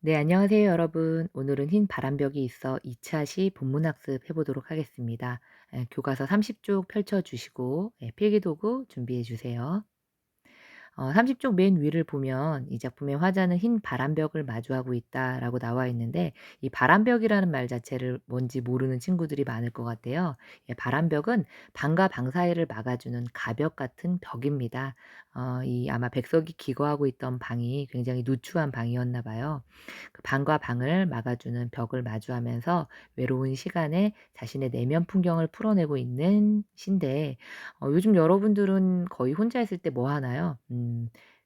네, 안녕하세요, 여러분. 오늘은 흰 바람벽이 있어 2차 시 본문학습 해보도록 하겠습니다. 교과서 30쪽 펼쳐주시고, 필기도구 준비해 주세요. 30쪽 맨 위를 보면 이 작품의 화자는 흰 바람벽을 마주하고 있다라고 나와 있는데 이 바람벽이라는 말 자체를 뭔지 모르는 친구들이 많을 것 같아요. 예, 바람벽은 방과 방 사이를 막아주는 가벽 같은 벽입니다. 이 아마 백석이 기거하고 있던 방이 굉장히 누추한 방이었나 봐요. 그 방과 방을 막아주는 벽을 마주하면서 외로운 시간에 자신의 내면 풍경을 풀어내고 있는 시인데 요즘 여러분들은 거의 혼자 있을 때 뭐 하나요?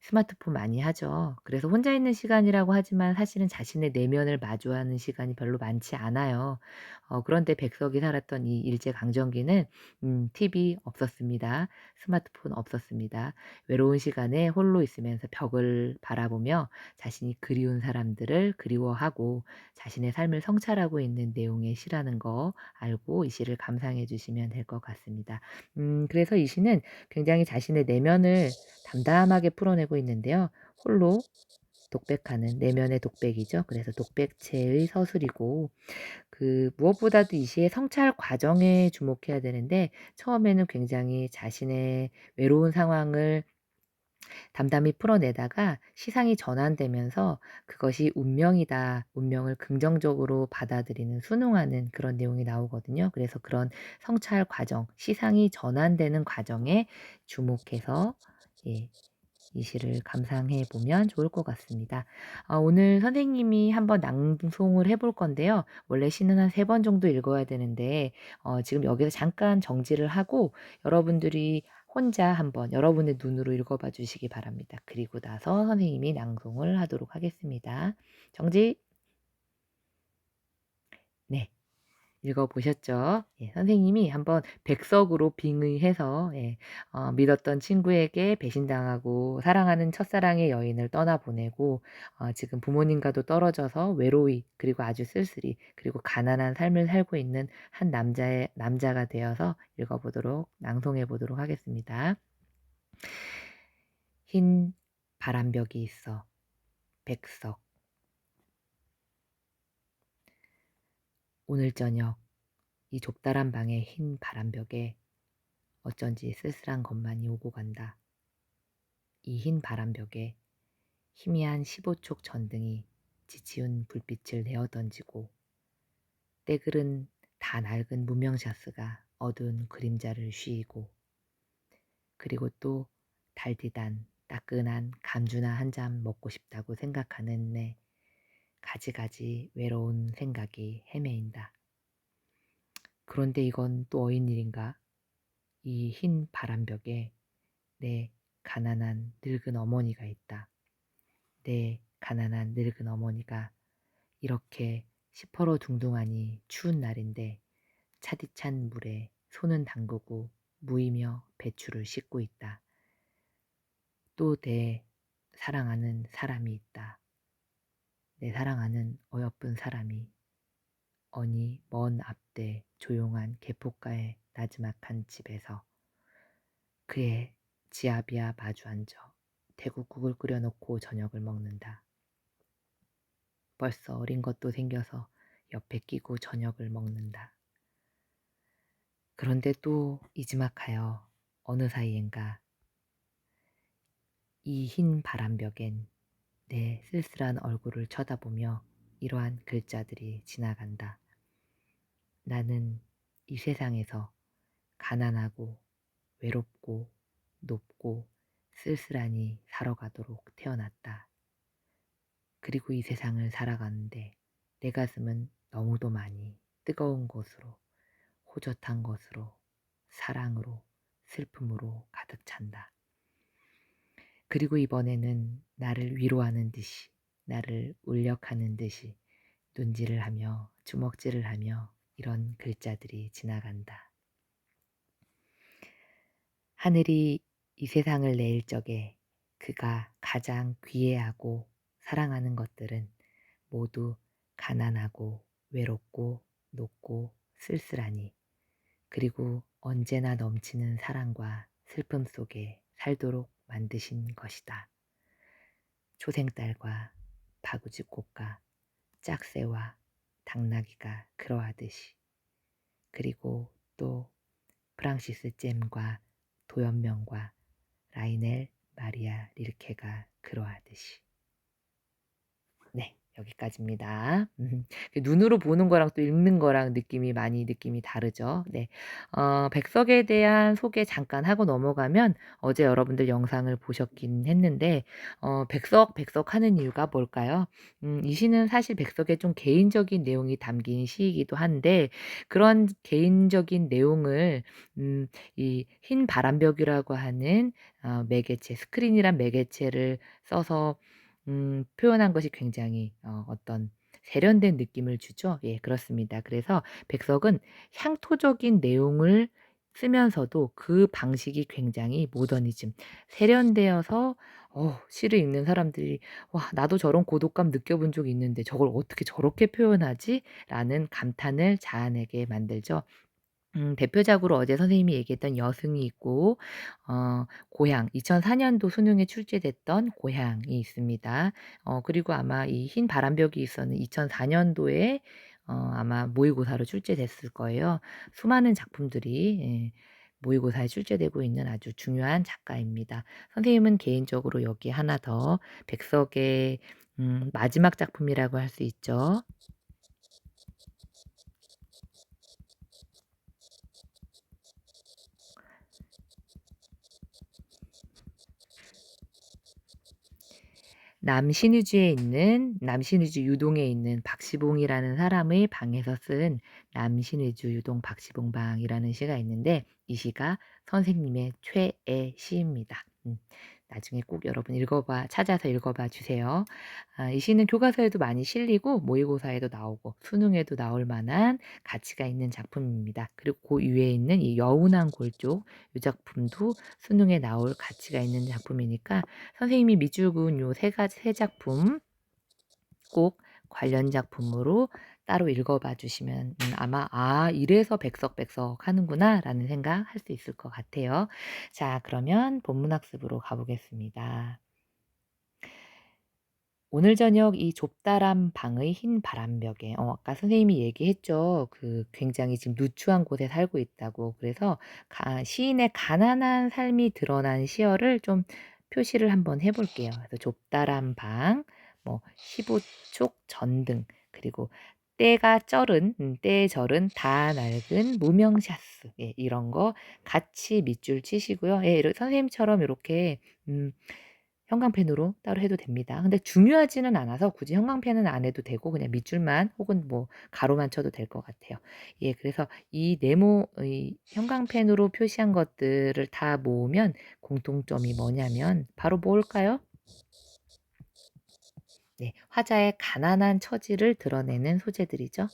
스마트폰 많이 하죠. 그래서 혼자 있는 시간이라고 하지만 사실은 자신의 내면을 마주하는 시간이 별로 많지 않아요. 그런데 백석이 살았던 이 일제 강점기는 TV 없었습니다. 스마트폰 없었습니다. 외로운 시간에 홀로 있으면서 벽을 바라보며 자신이 그리운 사람들을 그리워하고 자신의 삶을 성찰하고 있는 내용의 시라는 거 알고 이 시를 감상해 주시면 될 것 같습니다. 그래서 이 시는 굉장히 자신의 내면을 담담하게 풀어내고 있는데요. 홀로 독백하는 내면의 독백이죠. 그래서 독백체의 서술이고 무엇보다도 이 시의 성찰 과정에 주목해야 되는데 처음에는 굉장히 자신의 외로운 상황을 담담히 풀어내다가 시상이 전환되면서 그것이 운명이다. 운명을 긍정적으로 받아들이는 순응하는 그런 내용이 나오거든요. 그래서 그런 성찰 과정, 시상이 전환되는 과정에 주목해서 예, 이 시를 감상해 보면 좋을 것 같습니다. 오늘 선생님이 한번 낭송을 해볼 건데요. 원래 시는 한 3번 정도 읽어야 되는데 지금 여기서 잠깐 정지를 하고 여러분들이 혼자 한번 여러분의 눈으로 읽어봐 주시기 바랍니다. 그리고 나서 선생님이 낭송을 하도록 하겠습니다. 정지. 네. 읽어보셨죠? 예, 선생님이 한번 백석으로 빙의해서 믿었던 친구에게 배신당하고 사랑하는 첫사랑의 여인을 떠나보내고 지금 부모님과도 떨어져서 외로이 그리고 아주 쓸쓸히 그리고 가난한 삶을 살고 있는 한 남자가 되어서 읽어보도록 낭송해 보도록 하겠습니다. 흰 바람벽이 있어. 백석. 오늘 저녁 이 좁다란 방의 흰 바람벽에 어쩐지 쓸쓸한 것만이 오고 간다. 이 흰 바람벽에 희미한 15촉 전등이 지치운 불빛을 내어 던지고 때글은 다 낡은 무명샤스가 어두운 그림자를 쉬이고 그리고 또 달디단 따끈한 감주나 한 잔 먹고 싶다고 생각하는 내 가지가지 외로운 생각이 헤매인다. 그런데 이건 또 어인 일인가? 이 흰 바람벽에 내 가난한 늙은 어머니가 있다. 내 가난한 늙은 어머니가 이렇게 시퍼러둥둥하니 추운 날인데 차디찬 물에 손은 담그고 무이며 배추를 씻고 있다. 또 내 사랑하는 사람이 있다. 내 사랑하는 어여쁜 사람이 어니 먼 앞대 조용한 개포가의 나지막한 집에서 그의 지아비와 마주 앉아 대국국을 끓여놓고 저녁을 먹는다. 벌써 어린 것도 생겨서 옆에 끼고 저녁을 먹는다. 그런데 또 이지막하여 어느 사이엔가 이 흰 바람벽엔 내 쓸쓸한 얼굴을 쳐다보며 이러한 글자들이 지나간다. 나는 이 세상에서 가난하고 외롭고 높고 쓸쓸하니 살아가도록 태어났다. 그리고 이 세상을 살아가는데 내 가슴은 너무도 많이 뜨거운 것으로 호젓한 것으로 사랑으로 슬픔으로 가득 찬다. 그리고 이번에는 나를 위로하는 듯이 나를 울력하는 듯이 눈질을 하며 주먹질을 하며 이런 글자들이 지나간다. 하늘이 이 세상을 내일 적에 그가 가장 귀해하고 사랑하는 것들은 모두 가난하고 외롭고 높고 쓸쓸하니 그리고 언제나 넘치는 사랑과 슬픔 속에 살도록 만드신 것이다. 초생딸과 바구지꽃과 짝새와 당나귀가 그러하듯이, 그리고 또 프랑시스 잼과 도연명과 라이넬 마리아 릴케가 그러하듯이. 네. 여기까지입니다. 눈으로 보는 거랑 또 읽는 거랑 느낌이 다르죠. 네. 백석에 대한 소개 잠깐 하고 넘어가면, 어제 여러분들 영상을 보셨긴 했는데 백석 하는 이유가 뭘까요? 이 시는 사실 백석의 좀 개인적인 내용이 담긴 시이기도 한데, 그런 개인적인 내용을 이 흰 바람벽이라고 하는 매개체, 스크린이란 매개체를 써서 표현한 것이 굉장히 어떤 세련된 느낌을 주죠. 예, 그렇습니다. 그래서 백석은 향토적인 내용을 쓰면서도 그 방식이 굉장히 모더니즘, 세련되어서 시를 읽는 사람들이 '와, 나도 저런 고독감 느껴본 적이 있는데 저걸 어떻게 저렇게 표현하지?'라는 감탄을 자아내게 만들죠. 대표작으로 어제 선생님이 얘기했던 여승이 있고, 고향, 2004 년도 수능에 출제됐던 고향이 있습니다. 그리고 아마 이 흰 바람벽이 있었는 2004 년도에 아마 모의고사로 출제됐을 거예요. 수많은 작품들이, 예, 모의고사에 출제되고 있는 아주 중요한 작가입니다. 선생님은 개인적으로 여기 하나 더, 백석의 마지막 작품이라고 할 수 있죠. 남신의주 유동에 있는 박시봉이라는 사람의 방에서 쓴 남신의주 유동 박시봉방이라는 시가 있는데, 이 시가 선생님의 최애 시입니다. 나중에 꼭 여러분 찾아서 읽어봐 주세요. 이 시는 교과서에도 많이 실리고 모의고사에도 나오고 수능에도 나올 만한 가치가 있는 작품입니다. 그리고 그 위에 있는 이 여운한 골조, 이 작품도 수능에 나올 가치가 있는 작품이니까, 선생님이 밑줄 그은 요 세 작품 꼭 관련 작품으로 따로 읽어봐 주시면 아마 '아, 이래서 백석 하는구나.'라는 생각할 수 있을 것 같아요. 자, 그러면 본문학습으로 가보겠습니다. 오늘 저녁 이 좁다란 방의 흰 바람벽에, 아까 선생님이 얘기했죠. 그 굉장히 지금 누추한 곳에 살고 있다고. 그래서 시인의 가난한 삶이 드러난 시어를 좀 표시를 한번 해 볼게요. 그래서 좁다란 방, 뭐 15촉 전등, 그리고 때에 절은 다 낡은 무명 샤스, 예, 이런 거 같이 밑줄 치시고요. 예, 선생님처럼 이렇게 형광펜으로 따로 해도 됩니다. 근데 중요하지는 않아서 굳이 형광펜은 안 해도 되고 그냥 밑줄만 혹은 뭐 가로만 쳐도 될 것 같아요. 예, 그래서 이 형광펜으로 표시한 것들을 다 모으면 공통점이 뭐냐면 바로 뭘까요? 네, 화자의 가난한 처지를 드러내는 소재들이죠.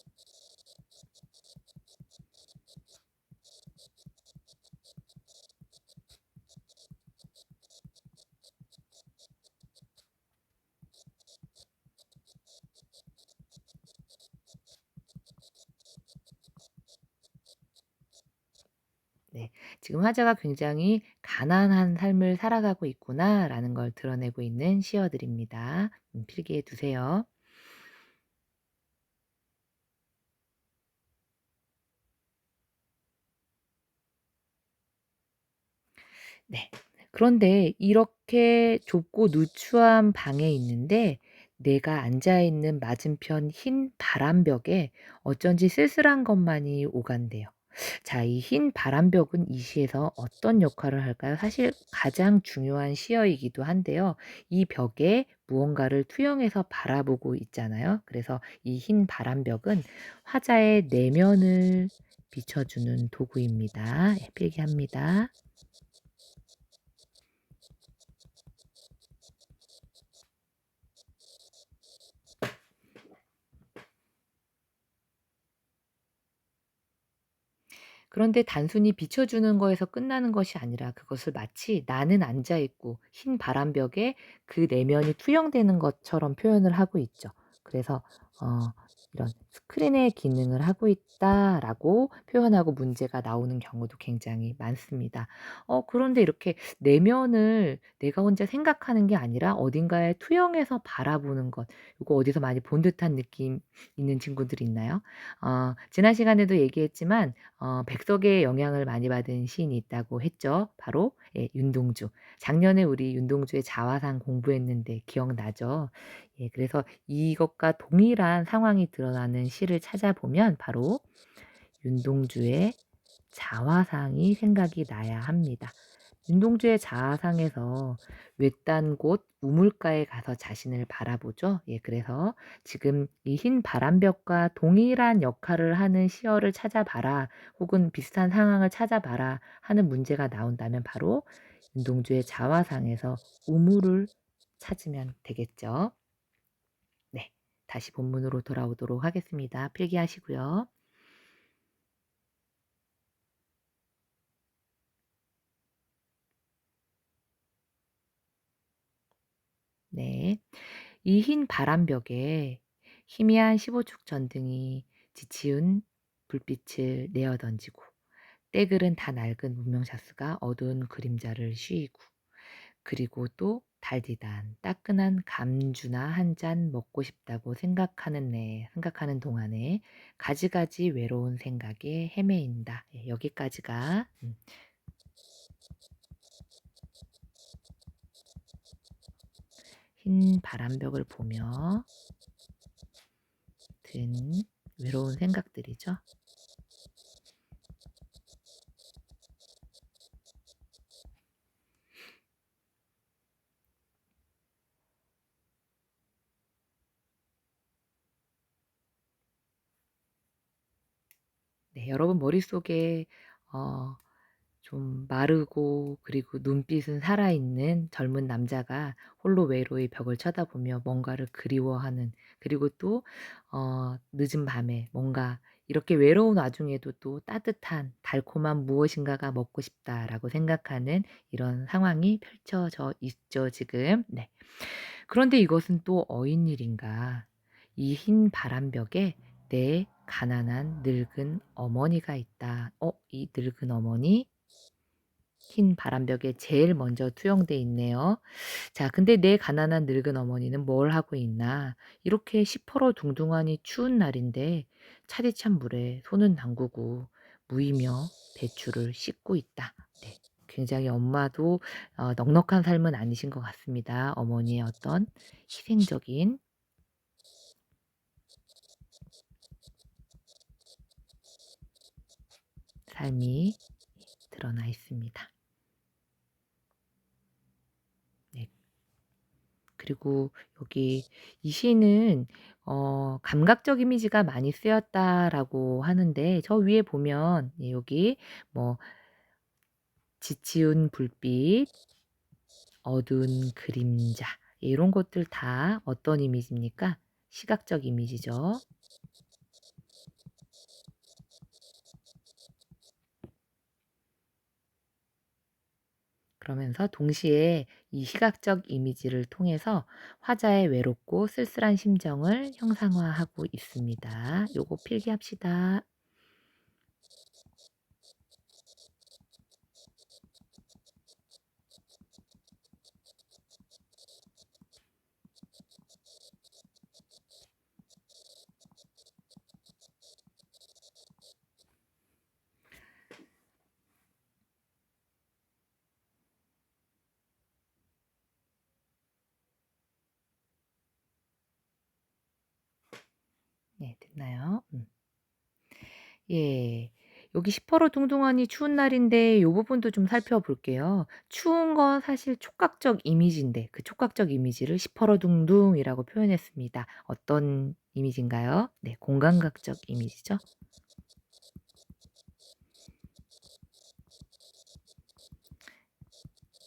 네. 지금 화자가 굉장히 가난한 삶을 살아가고 있구나라는 걸 드러내고 있는 시어들입니다. 필기해 두세요. 네. 그런데 이렇게 좁고 누추한 방에 있는데 내가 앉아 있는 맞은편 흰 바람벽에 어쩐지 쓸쓸한 것만이 오간대요. 자, 이 흰 바람벽은 이 시에서 어떤 역할을 할까요? 사실 가장 중요한 시어이기도 한데요. 이 벽에 무언가를 투영해서 바라보고 있잖아요. 그래서 이 흰 바람벽은 화자의 내면을 비춰주는 도구입니다. 예, 필기합니다. 그런데 단순히 비춰주는 거에서 끝나는 것이 아니라 그것을 마치 나는 앉아 있고 흰 바람벽에 그 내면이 투영되는 것처럼 표현을 하고 있죠. 그래서 이런 '스크린의 기능을 하고 있다.'라고 표현하고 문제가 나오는 경우도 굉장히 많습니다. 그런데 이렇게 내면을 내가 혼자 생각하는 게 아니라 어딘가에 투영해서 바라보는 것, 요거 어디서 많이 본 듯한 느낌 있는 친구들이 있나요? 지난 시간에도 얘기했지만 백석의 영향을 많이 받은 시인이 있다고 했죠. 바로 윤동주. 작년에 우리 윤동주의 자화상 공부했는데 기억나죠? 그래서 이것과 동일한 상황이 드러나는 시를 찾아보면 바로 윤동주의 자화상이 생각이 나야 합니다. 윤동주의 자아상에서 외딴 곳 우물가에 가서 자신을 바라보죠. 그래서 지금 이 흰 바람벽과 동일한 역할을 하는 시어를 찾아봐라, 혹은 비슷한 상황을 찾아봐라 하는 문제가 나온다면 바로 윤동주의 자화상에서 우물을 찾으면 되겠죠. 네. 다시 본문으로 돌아오도록 하겠습니다. 필기하시고요. 네. 이 흰 바람벽에 희미한 15축 전등이 지치운 불빛을 내어 던지고, 때글은 다 낡은 문명샷수가 어두운 그림자를 쉬이고, 그리고 또 달디단 따끈한 감주나 한 잔 먹고 싶다고 생각하는 동안에 가지가지 외로운 생각에 헤매인다. 여기까지가 흰 바람벽을 보며 든 외로운 생각들이죠. 네, 여러분 머릿속에 어 좀 마르고 그리고 눈빛은 살아있는 젊은 남자가 홀로 외로이 벽을 쳐다보며 뭔가를 그리워하는, 그리고 또 늦은 밤에 뭔가 이렇게 외로운 와중에도 또 따뜻한 달콤한 무엇인가가 먹고 싶다라고 생각하는 이런 상황이 펼쳐져 있죠, 지금. 네. 그런데 이것은 또 어인일인가? 이 흰 바람벽에 내 가난한 늙은 어머니가 있다. 이 늙은 어머니 흰 바람벽에 제일 먼저 투영돼 있네요. 자, 근데 내 가난한 늙은 어머니는 뭘 하고 있나? 이렇게 시퍼러둥둥하니 추운 날인데 차디찬 물에 손은 담그고 무이며 배추를 씻고 있다. 네. 굉장히 엄마도 넉넉한 삶은 아니신 것 같습니다. 어머니의 어떤 희생적인 삶이 드러나 있습니다. 네. 그리고 여기 이 시는 감각적 이미지가 많이 쓰였다라고 하는데, 저 위에 보면 여기 뭐 지치운 불빛, 어두운 그림자, 이런 것들 다 어떤 이미지입니까? 시각적 이미지죠. 그러면서 동시에 이 시각적 이미지를 통해서 화자의 외롭고 쓸쓸한 심정을 형상화하고 있습니다. 요거 필기합시다. 네, 됐나요? 예. 여기 시퍼러둥둥하니 추운 날인데 요 부분도 좀 살펴볼게요. 추운 건 사실 촉각적 이미지인데 그 촉각적 이미지를 시퍼러둥둥이라고 표현했습니다. 어떤 이미지인가요? 네, 공감각적 이미지죠.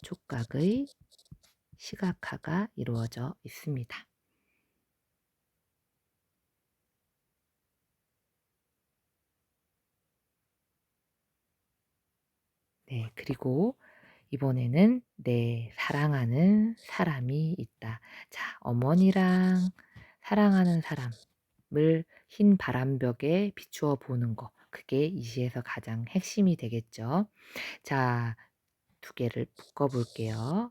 촉각의 시각화가 이루어져 있습니다. 네, 그리고 이번에는 내 사랑하는 사람이 있다. 자, 어머니랑 사랑하는 사람. 흰 바람벽에 비추어 보는 거. 그게 이 시에서 가장 핵심이 되겠죠. 자, 두 개를 묶어 볼게요.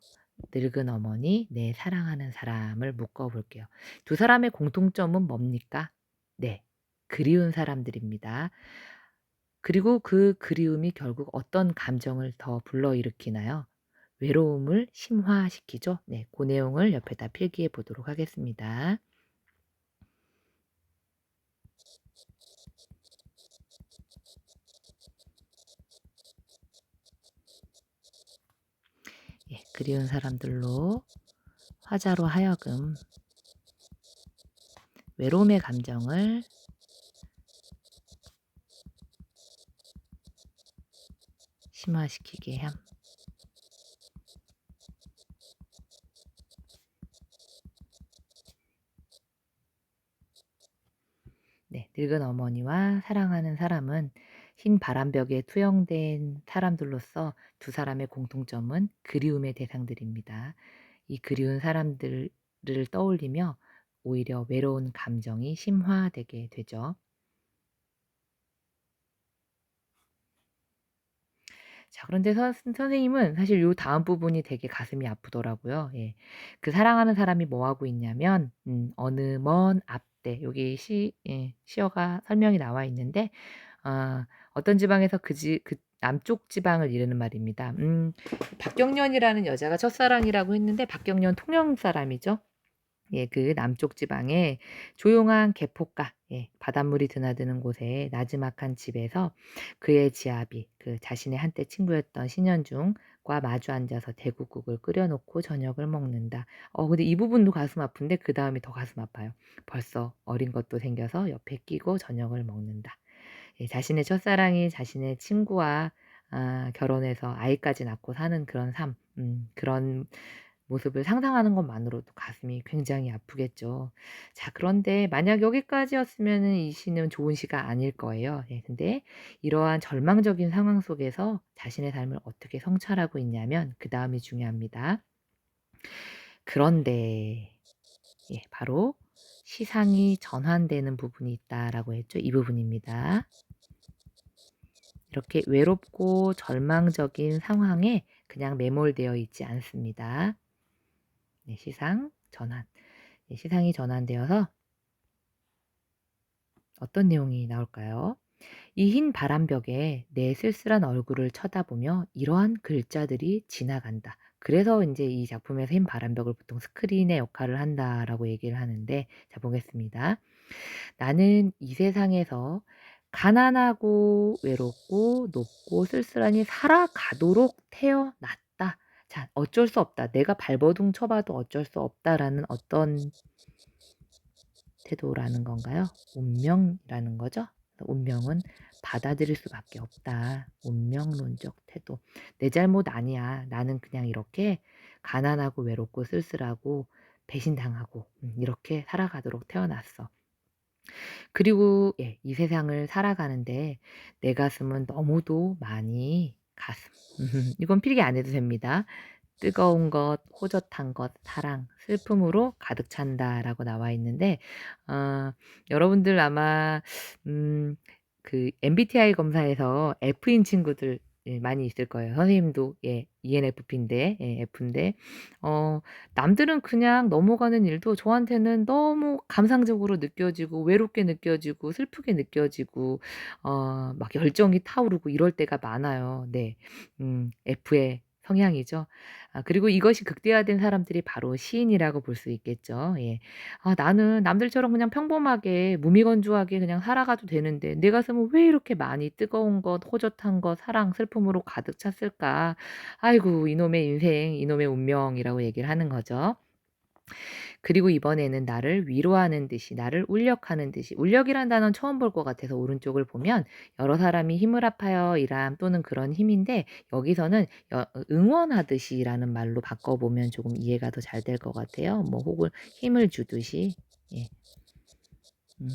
늙은 어머니, 내 사랑하는 사람을 묶어 볼게요. 두 사람의 공통점은 뭡니까? 네. 그리운 사람들입니다. 그리고 그 그리움이 결국 어떤 감정을 더 불러일으키나요? 외로움을 심화시키죠. 네. 그 내용을 옆에다 필기해 보도록 하겠습니다. 예. 그리운 사람들로 화자로 하여금 외로움의 감정을 심화시키게 함. 네. 늙은 어머니와 사랑하는 사람은 흰 바람벽에 투영된 사람들로서 두 사람의 공통점은 그리움의 대상들입니다. 이 그리운 사람들을 떠올리며 오히려 외로운 감정이 심화되게 되죠. 자, 그런데 선생님은 사실 요 다음 부분이 되게 가슴이 아프더라고요. 예. 그 사랑하는 사람이 뭐 하고 있냐면 어느 먼 앞대 여기 시어가 설명이 나와 있는데 어떤 지방에서 그 남쪽 지방을 이르는 말입니다. 박경련이라는 여자가 첫사랑이라고 했는데 박경련 통영 사람이죠. 예, 그 남쪽 지방에 조용한 개포가, 예, 바닷물이 드나드는 곳에 나지막한 집에서 그의 지아비, 그 자신의 한때 친구였던 신현중과 마주 앉아서 대구국을 끓여놓고 저녁을 먹는다. 근데 이 부분도 가슴 아픈데 그 다음이 더 가슴 아파요. 벌써 어린 것도 생겨서 옆에 끼고 저녁을 먹는다. 예, 자신의 첫사랑이 자신의 친구와 결혼해서 아이까지 낳고 사는 그런 삶, 그런 모습을 상상하는 것만으로도 가슴이 굉장히 아프겠죠. 자, 그런데 만약 여기까지였으면은 이 시는 좋은 시가 아닐 거예요. 예, 근데 이러한 절망적인 상황 속에서 자신의 삶을 어떻게 성찰하고 있냐면 그다음이 중요합니다. 그런데 예, 바로 시상이 전환되는 부분이 있다라고 했죠. 이 부분입니다. 이렇게 외롭고 절망적인 상황에 그냥 매몰되어 있지 않습니다. 네, 시상 전환. 네, 시상이 전환되어서 어떤 내용이 나올까요? 이 흰 바람벽에 내 쓸쓸한 얼굴을 쳐다보며 이러한 글자들이 지나간다. 그래서 이제 이 작품에서 흰 바람벽을 보통 스크린의 역할을 한다라고 얘기를 하는데, 자, 보겠습니다. 나는 이 세상에서 가난하고 외롭고 높고 쓸쓸하니 살아가도록 태어났다. 자, 어쩔 수 없다. 내가 발버둥 쳐봐도 어쩔 수 없다라는 어떤 태도라는 건가요? 운명이라는 거죠? 운명은 받아들일 수밖에 없다. 운명론적 태도. 내 잘못 아니야. 나는 그냥 이렇게 가난하고 외롭고 쓸쓸하고 배신당하고 이렇게 살아가도록 태어났어. 그리고 예, 이 세상을 살아가는데 내 가슴은 너무도 많이 가슴. 이건 필기 안 해도 됩니다. 뜨거운 것, 호젓한 것, 사랑, 슬픔으로 가득 찬다라고 나와 있는데 여러분들 아마 음 그 MBTI 검사에서 F인 친구들 예, 많이 있을 거예요. 선생님도 예, ENFP인데 예, F인데 남들은 그냥 넘어가는 일도 저한테는 너무 감상적으로 느껴지고 외롭게 느껴지고 슬프게 느껴지고 막 열정이 타오르고 이럴 때가 많아요. 네. F의 성향이죠. 그리고 이것이 극대화된 사람들이 바로 시인이라고 볼 수 있겠죠. 예. '나는 남들처럼 그냥 평범하게 무미건조하게 그냥 살아가도 되는데 내 가슴은 왜 이렇게 많이 뜨거운 것, 호젓한 것, 사랑, 슬픔으로 가득 찼을까? 아이고 이놈의 인생, 이놈의 운명.'이라고 얘기를 하는 거죠. 그리고 이번에는 나를 위로하는 듯이 나를 울력하는 듯이 울력이란 단어는 처음 볼 것 같아서 오른쪽을 보면 여러 사람이 힘을 합하여 일함 또는 그런 힘인데 여기서는 응원하듯이라는 말로 바꿔보면 조금 이해가 더 잘 될 것 같아요. 뭐 혹은 힘을 주듯이 예. 음.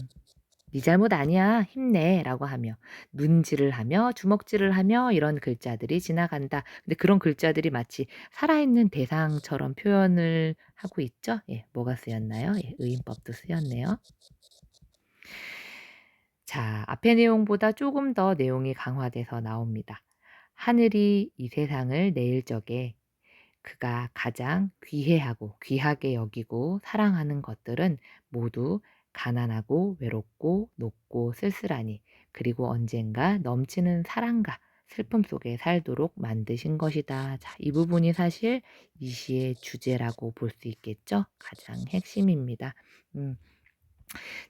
"네 잘못 아니야. 힘내."라고 하며 눈질을 하며 주먹질을 하며 이런 글자들이 지나간다. 근데 그런 글자들이 마치 살아있는 대상처럼 표현을 하고 있죠. 예. 뭐가 쓰였나요? 예. 의인법도 쓰였네요. 자, 앞의 내용보다 조금 더 내용이 강화돼서 나옵니다. 하늘이 이 세상을 내일 적에 그가 가장 귀해하고 귀하게 여기고 사랑하는 것들은 모두 가난하고 외롭고 높고 쓸쓸하니 그리고 언젠가 넘치는 사랑과 슬픔 속에 살도록 만드신 것이다. 자, 이 부분이 사실 이 시의 주제라고 볼 수 있겠죠? 가장 핵심입니다. 음.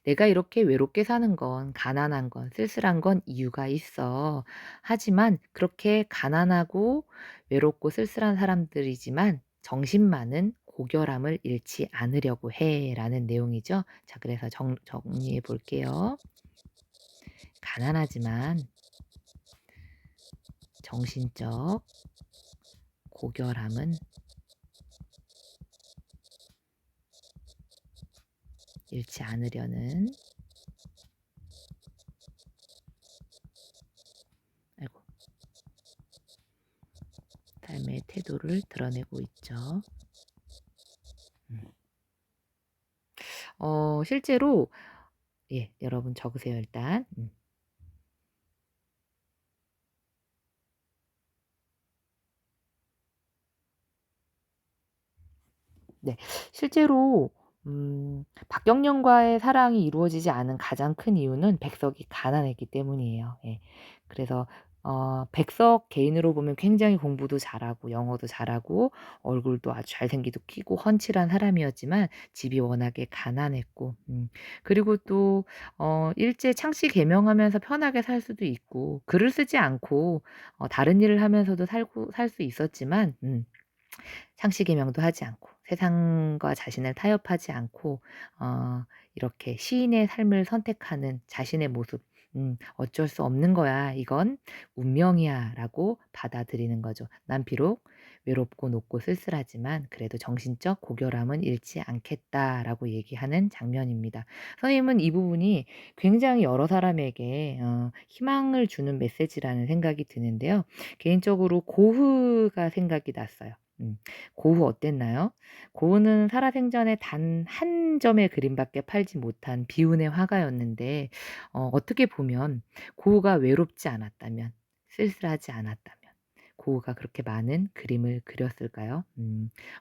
내가 이렇게 외롭게 사는 건, 가난한 건, 쓸쓸한 건 이유가 있어. 하지만 그렇게 가난하고 외롭고 쓸쓸한 사람들이지만 정신만은 고결함을 잃지 않으려고 해. 라는 내용이죠. 자, 그래서 정리해 볼게요. 가난하지만 정신적 고결함은 잃지 않으려는, 아이고, 삶의 태도를 드러내고 있죠. 음. 실제로, 예, 여러분 적으세요, 일단. 네. 실제로 박경련과의 사랑이 이루어지지 않은 가장 큰 이유는 백석이 가난했기 때문이에요. 예. 그래서 백석 개인으로 보면 굉장히 공부도 잘하고 영어도 잘하고 얼굴도 아주 잘생기도 키고 훤칠한 사람이었지만 집이 워낙에 가난했고, 그리고 또 일제 창씨 개명하면서 편하게 살 수도 있고 글을 쓰지 않고 다른 일을 하면서도 살고 살 수 있었지만, 상시개명도 하지 않고 세상과 자신을 타협하지 않고 이렇게 시인의 삶을 선택하는 자신의 모습, '어쩔 수 없는 거야. 이건 운명이야.'라고 받아들이는 거죠. '난 비록 외롭고 높고 쓸쓸하지만 그래도 정신적 고결함은 잃지 않겠다.'라고 얘기하는 장면입니다. 선생님은 이 부분이 굉장히 여러 사람에게 희망을 주는 메시지라는 생각이 드는데요. 개인적으로 고흐가 생각이 났어요. 고흐 어땠나요? 고흐는 살아생전에 단 한 점의 그림밖에 팔지 못한 비운의 화가였는데, 어떻게 보면 고흐가 외롭지 않았다면, 쓸쓸하지 않았다면 고흐가 그렇게 많은 그림을 그렸을까요?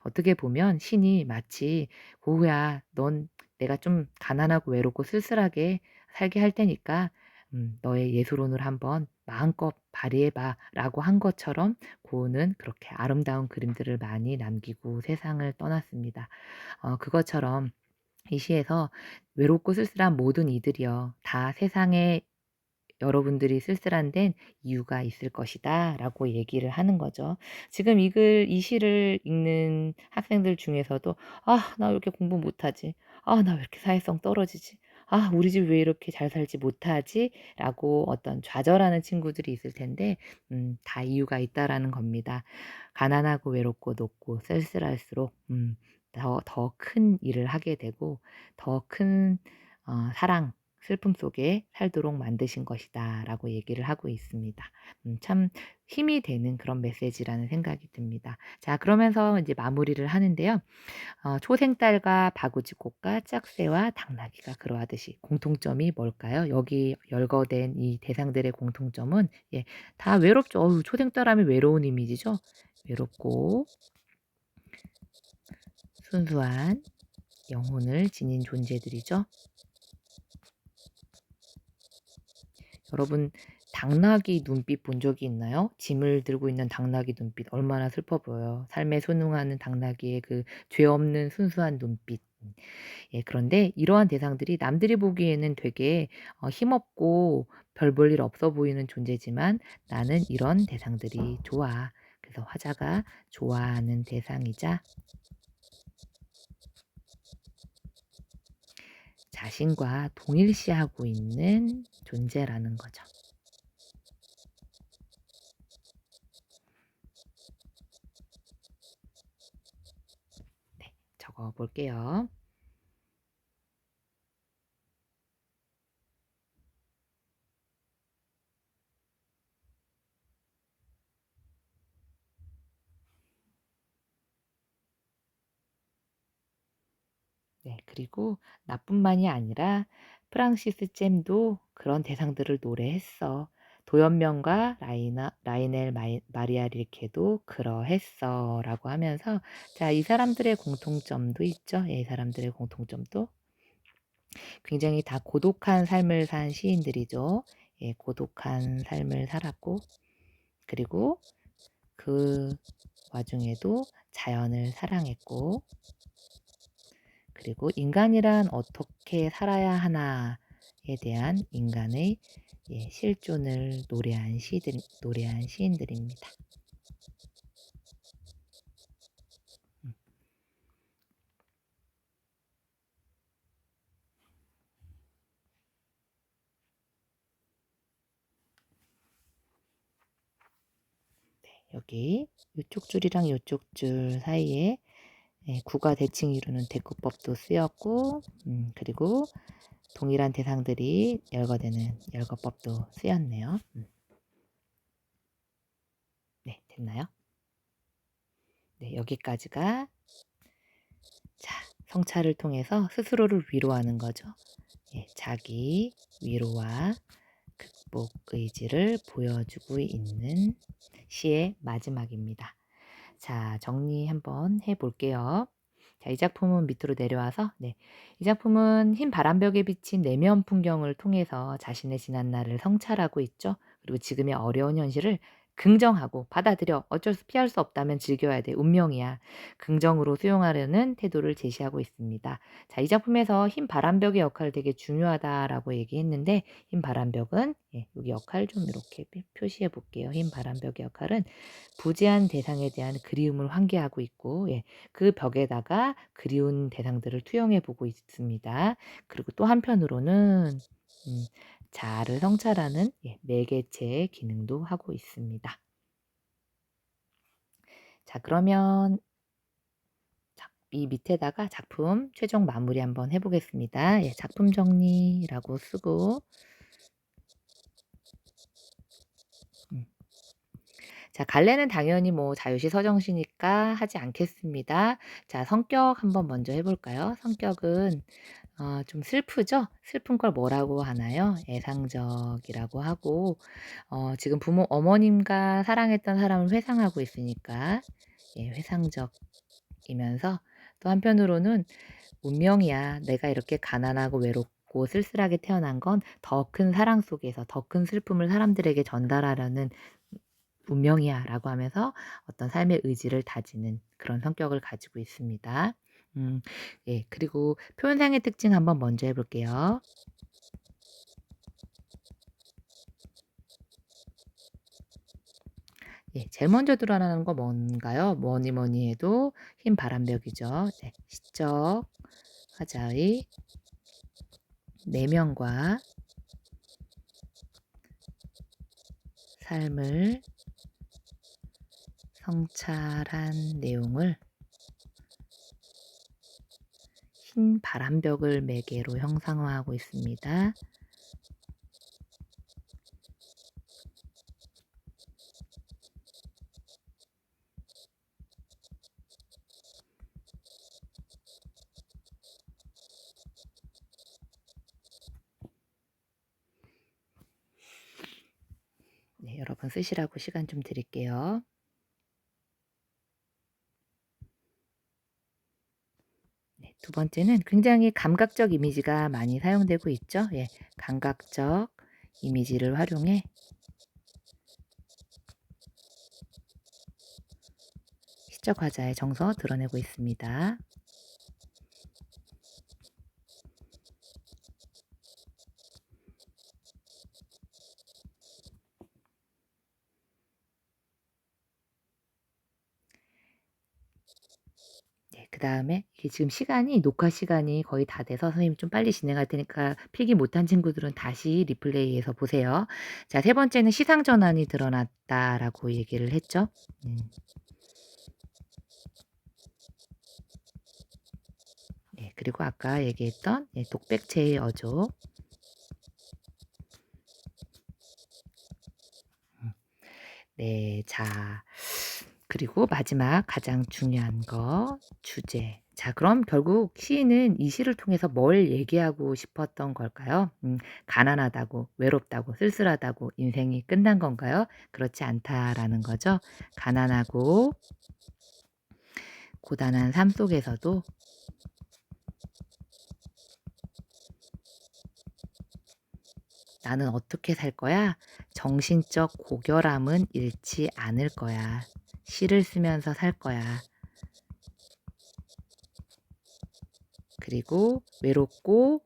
어떻게 보면 신이 마치 "고흐야, 넌 내가 좀 가난하고 외롭고 쓸쓸하게 살게 할 테니까 너의 예술혼을 한번 마음껏 발휘해 봐."라고 한 것처럼 고흐는 그렇게 아름다운 그림들을 많이 남기고 세상을 떠났습니다. 그것처럼 이 시에서 "외롭고 쓸쓸한 모든 이들이여 다 세상에 여러분들이 쓸쓸한 데는 이유가 있을 것이다."라고 얘기를 하는 거죠. 지금 이 시를 읽는 학생들 중에서도 '아 나 왜 이렇게 공부 못하지? 아 나 왜 이렇게 사회성 떨어지지? 아 우리 집 왜 이렇게 잘 살지 못하지?'라고 어떤 좌절하는 친구들이 있을 텐데, 다 이유가 있다라는 겁니다. 가난하고 외롭고 높고 쓸쓸할수록 더 큰 일을 하게 되고 더 큰 사랑, 슬픔 속에 살도록 만드신 것이다라고 얘기를 하고 있습니다. 참 힘이 되는 그런 메시지라는 생각이 듭니다. 자, 그러면서 이제 마무리를 하는데요. 초생딸과 바구지꽃과 짝새와 당나귀가 그러하듯이 공통점이 뭘까요? 여기 열거된 이 대상들의 공통점은, 예, 다 외롭죠. 초생딸 하면 외로운 이미지죠. 외롭고 순수한 영혼을 지닌 존재들이죠. 여러분, 당나귀 눈빛 본 적이 있나요? 짐을 들고 있는 당나귀 눈빛 얼마나 슬퍼 보여요. 삶에 순응하는 당나귀의 그 죄 없는 순수한 눈빛. 예, 그런데 이러한 대상들이 남들이 보기에는 되게 힘없고 별 볼 일 없어 보이는 존재지만 나는 이런 대상들이 좋아. 그래서 화자가 좋아하는 대상이자 자신과 동일시하고 있는 존재라는 거죠. 네, 적어 볼게요. 네. 그리고 나뿐만이 아니라 프랑시스 잼도 그런 대상들을 노래했어. 도연명과 라이넬 마리아 릴케도 그러했어. 라고 하면서, 자, 이 사람들의 공통점도 있죠. 예, 이 사람들의 공통점도 굉장히 다 고독한 삶을 산 시인들이죠. 예, 고독한 삶을 살았고, 그리고 그 와중에도 자연을 사랑했고, 그리고 인간이란 어떻게 살아야 하나에 대한 인간의 실존을 노래한 시인들입니다. 여기 이쪽 줄이랑 이쪽 줄 사이에 구가 대칭 이루는 대구법도 쓰였고, 그리고 동일한 대상들이 열거되는 열거법도 쓰였네요. 네, 됐나요? 네, 여기까지가 자, 성찰을 통해서 스스로를 위로하는 거죠. 예, 자기 위로와 극복 의지를 보여주고 있는 시의 마지막입니다. 자, 정리 한번 해볼게요. 자, 이 작품은 밑으로 내려와서, 이 작품은 흰 바람벽에 비친 내면 풍경을 통해서 자신의 지난날을 성찰하고 있죠. 그리고 지금의 어려운 현실을 긍정하고 받아들여 어쩔 수 피할 수 없다면 즐겨야 돼. 운명이야. 긍정으로 수용하려는 태도를 제시하고 있습니다. 자, 이 작품에서 흰 바람벽의 역할 되게 중요하다라고 얘기했는데, 흰 바람벽은 여기 역할 좀 이렇게 표시해 볼게요. 흰 바람벽의 역할은 부재한 대상에 대한 그리움을 환기하고 있고, 그 벽에다가 그리운 대상들을 투영해 보고 있습니다. 그리고 또 한편으로는 자아를 성찰하는 매개체의 기능도 하고 있습니다. 자, 그러면 이 밑에다가 작품 최종 마무리 한번 해보겠습니다. 작품 정리라고 쓰고, 자, 갈래는 당연히 뭐 자유시 서정시니까 하지 않겠습니다. 자, 성격 한번 먼저 해볼까요? 성격은 좀 슬프죠? 슬픈 걸 뭐라고 하나요? 애상적이라고 하고, 지금 어머님과 사랑했던 사람을 회상하고 있으니까, 회상적이면서 또 한편으로는 운명이야. 내가 이렇게 가난하고 외롭고 쓸쓸하게 태어난 건 더 큰 사랑 속에서 더 큰 슬픔을 사람들에게 전달하려는 운명이야 라고 하면서 어떤 삶의 의지를 다지는 그런 성격을 가지고 있습니다. 그리고 표현상의 특징 한번 먼저 해볼게요. 제일 먼저 드러나는 거 뭔가요? 뭐니 해도 흰 바람벽이죠. 시적 화자의 내면과 삶을 성찰한 내용을 흰 바람벽을 매개로 형상화하고 있습니다. 여러분 쓰시라고 시간 좀 드릴게요. 두 번째는 굉장히 감각적 이미지가 많이 사용되고 있죠. 감각적 이미지를 활용해 시적 화자의 정서 드러내고 있습니다. 그 다음에 이게 지금 녹화 시간이 거의 다 돼서 선생님이 좀 빨리 진행할 테니까 필기 못한 친구들은 다시 리플레이해서 보세요. 자, 세 번째는 시상 전환이 드러났다라고 얘기를 했죠. 그리고 아까 얘기했던 독백체의 어조. 자, 그리고 마지막 가장 중요한 거 주제. 자, 그럼 결국 시인은 이 시를 통해서 뭘 얘기하고 싶었던 걸까요? 가난하다고, 외롭다고, 쓸쓸하다고 인생이 끝난 건가요? 그렇지 않다라는 거죠. 가난하고 고단한 삶 속에서도 '나는 어떻게 살 거야? 정신적 고결함은 잃지 않을 거야. 시를 쓰면서 살 거야.' 그리고 외롭고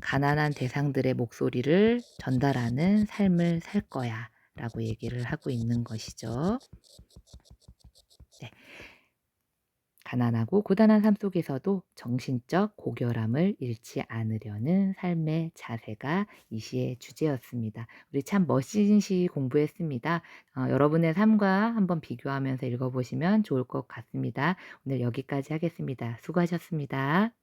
가난한 대상들의 목소리를 전달하는 삶을 살 거야 라고 얘기를 하고 있는 것이죠. 네. 가난하고 고단한 삶 속에서도 정신적 고결함을 잃지 않으려는 삶의 자세가 이 시의 주제였습니다. 우리 참 멋진 시 공부했습니다. 여러분의 삶과 한번 비교하면서 읽어보시면 좋을 것 같습니다. 오늘 여기까지 하겠습니다. 수고하셨습니다.